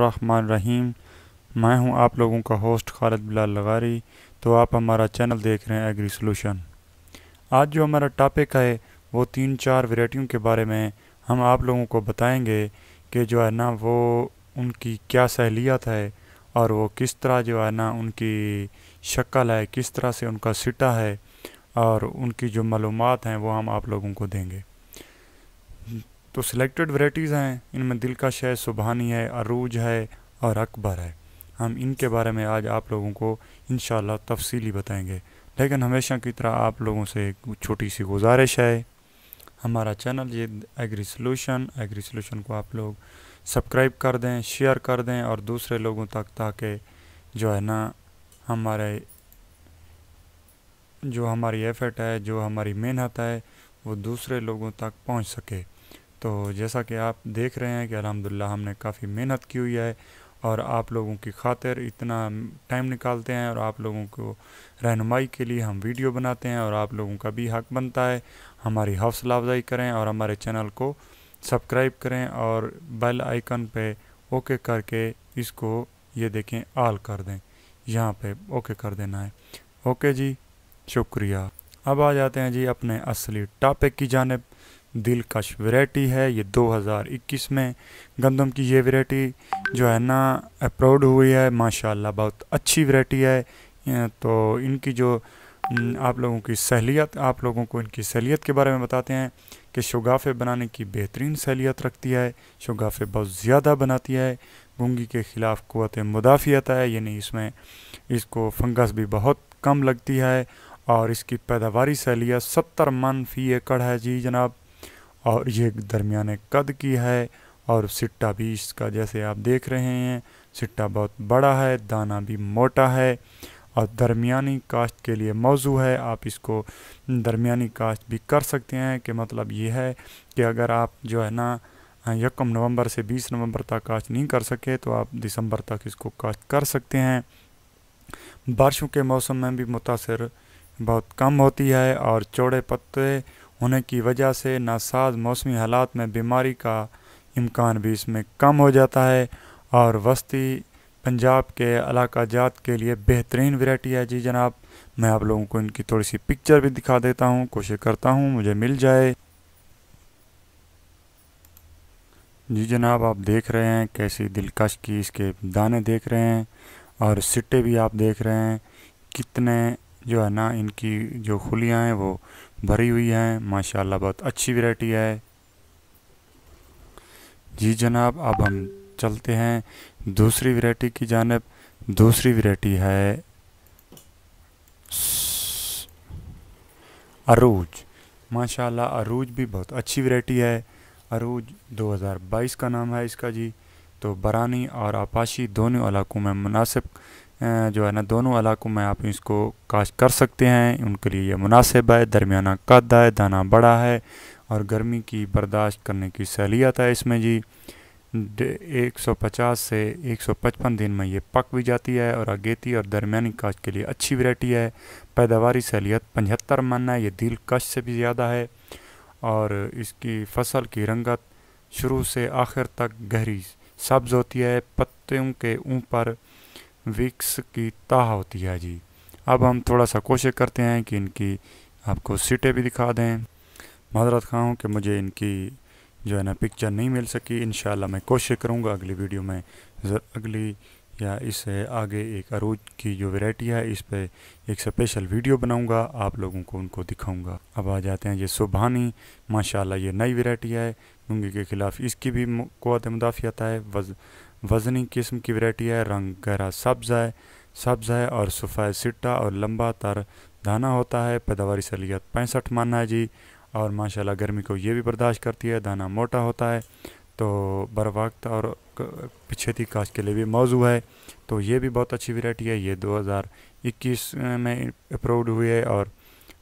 बिस्मिल्लाहिर्रहमानिर्रहीम। मैं हूं आप लोगों का होस्ट खालिद बिलाल लगारी। तो आप हमारा चैनल देख रहे हैं एग्री सोल्यूशन। आज जो हमारा टॉपिक है वो 3-4 वैरायटियों के बारे में हम आप लोगों को बताएंगे कि जो है ना वो उनकी क्या सहूलियत है और वो किस तरह जो है ना उनकी शक्ल है, किस तरह से उनका सिटा है और उनकी जो मालूमात हैं वो हम आप लोगों को देंगे। तो सिलेक्टेड वैरायटीज़ हैं, इनमें दिलकश है, सुबहानी है, अरूज है और अकबर है। हम इनके बारे में आज आप लोगों को इंशाल्लाह तफसीली बताएंगे। लेकिन हमेशा की तरह आप लोगों से एक छोटी सी गुजारिश है, हमारा चैनल ये एग्री सोल्यूशन को आप लोग सब्सक्राइब कर दें, शेयर कर दें और दूसरे लोगों तक, ताकि जो है ना हमारी एफर्ट है, जो हमारी मेहनत है वो दूसरे लोगों तक पहुंच सके। तो जैसा कि आप देख रहे हैं कि अल्हम्दुलिल्लाह हमने काफ़ी मेहनत की हुई है और आप लोगों की खातिर इतना टाइम निकालते हैं और आप लोगों को रहनुमाई के लिए हम वीडियो बनाते हैं और आप लोगों का भी हक बनता है हमारी हौसला अफजाई करें और हमारे चैनल को सब्सक्राइब करें और बेल आइकन पे ओके करके इसको ये देखें आल कर दें, यहाँ पे ओके कर देना है। ओके जी, शुक्रिया। अब आ जाते हैं जी अपने असली टॉपिक की जानिब। दिलकश वैरायटी है ये 2021 में गंदम की ये वैरायटी जो है ना अप्रूव्ड हुई है। माशाल्लाह बहुत अच्छी वैरायटी है। तो इनकी जो आप लोगों की सहूलियत, आप लोगों को इनकी सहूलियत के बारे में बताते हैं कि शुगाफे बनाने की बेहतरीन सहूलियत रखती है। शुगाफे बहुत ज़्यादा बनाती है, गूंगी के ख़िलाफ़ क़ुव्वत मुदाफ़ियत है, यानी इसमें इसको फंगस भी बहुत कम लगती है और इसकी पैदावारी सहूलियत 70 मन फ़ी एकड़ है जी जनाब। और ये दरमियाने कद की है और सिट्टा भी इसका जैसे आप देख रहे हैं, सिट्टा बहुत बड़ा है, दाना भी मोटा है और दरमियानी काश्त के लिए मौजू है। आप इसको दरमियानी काश्त भी कर सकते हैं कि मतलब ये है कि अगर आप जो है ना 1 नवंबर से 20 नवंबर तक काश्त नहीं कर सके तो आप दिसंबर तक इसको काश्त कर सकते हैं। बारिशों के मौसम में भी मुतासर बहुत कम होती है और चौड़े पत्ते होने की वजह से नासाज मौसमी हालात में बीमारी का इम्कान भी इसमें कम हो जाता है और वस्ती पंजाब के इलाका जात के लिए बेहतरीन वैरायटी है जी जनाब। मैं आप लोगों को इनकी थोड़ी सी पिक्चर भी दिखा देता हूँ, कोशिश करता हूँ मुझे मिल जाए। जी जनाब, आप देख रहे हैं कैसी दिलकश की इसके दाने देख रहे हैं और सिट्टे भी आप देख रहे हैं कितने जो है ना इनकी जो खुलियाँ हैं वो भरी हुई हैं। माशाल्लाह बहुत अच्छी वैरायटी है जी जनाब। अब हम चलते हैं दूसरी वैरायटी की जानिब। दूसरी वैरायटी है अरूज। माशाल्लाह अरूज भी बहुत अच्छी वैरायटी है। अरूज 2022 का नाम है इसका जी। तो बरानी और आपाशी दोनों इलाकों में मुनासिब जो है ना, दोनों इलाकों में आप इसको काश्त कर सकते हैं, उनके लिए ये मुनासिब है। दरमियाना कद है, दाना बड़ा है और गर्मी की बर्दाश्त करने की सहूलियत है इसमें जी। 150 से 155 दिन में ये पक भी जाती है और अगेती और दरमियानी काश्त के लिए अच्छी वैरायटी है। पैदावारी सहूलियत 75 मन है, ये दिलकश से भी ज़्यादा है और इसकी फसल की रंगत शुरू से आखिर तक गहरी सब्ज़ होती है। पत्तियों के ऊपर विक्स की ताह होती है जी। अब हम थोड़ा सा कोशिश करते हैं कि इनकी आपको सीटें भी दिखा दें। माजरत खां हूँ कि मुझे इनकी जो है ना पिक्चर नहीं मिल सकी। इंशाल्लाह मैं कोशिश करूँगा अगली वीडियो में अगली या इससे आगे एक अरूज की जो वैरायटी है इस पे एक स्पेशल वीडियो बनाऊंगा, आप लोगों को उनको दिखाऊंगा। अब आ जाते हैं ये सुबहानी। माशाल्लाह ये नई वैरायटी है, गूंगी के ख़िलाफ़ इसकी भी क़ुव्वत मुदाफ़ियत है। वज़नी किस्म की वैरायटी है, रंग गहरा सब्ज़ है और सफ़ेद सिट्टा और लंबा तर दाना होता है। पैदावारी सहूलियत 65 मन है जी और माशाल्लाह गर्मी को ये भी बर्दाश्त करती है। दाना मोटा होता है तो बर वक्त और पिछेती काश्त के लिए भी मौजू है। तो ये भी बहुत अच्छी वैरायटी है। ये 2021 में अप्रूव्ड हुई है। और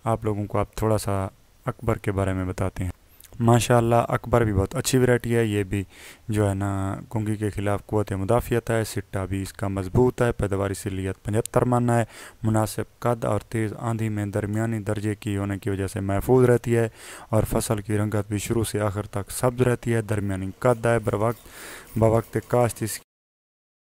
आप लोगों को आप थोड़ा सा अकबर के बारे में बताते हैं। माशाल्लाह अकबर भी बहुत अच्छी वैरायटी है। ये भी जो है ना गूंगी के ख़िलाफ़ क़ुव्वत मुदाफ़ियत है। सिट्टा भी इसका मजबूत है। पैदावारी सहूलियत 75 मन है। मुनासिब कद और तेज़ आंधी में दरमियानी दर्जे की होने की वजह से महफूज रहती है और फसल की रंगत भी शुरू से आखिर तक सब्ज़ रहती है। दरमियानी कद है। बवक्त काश्त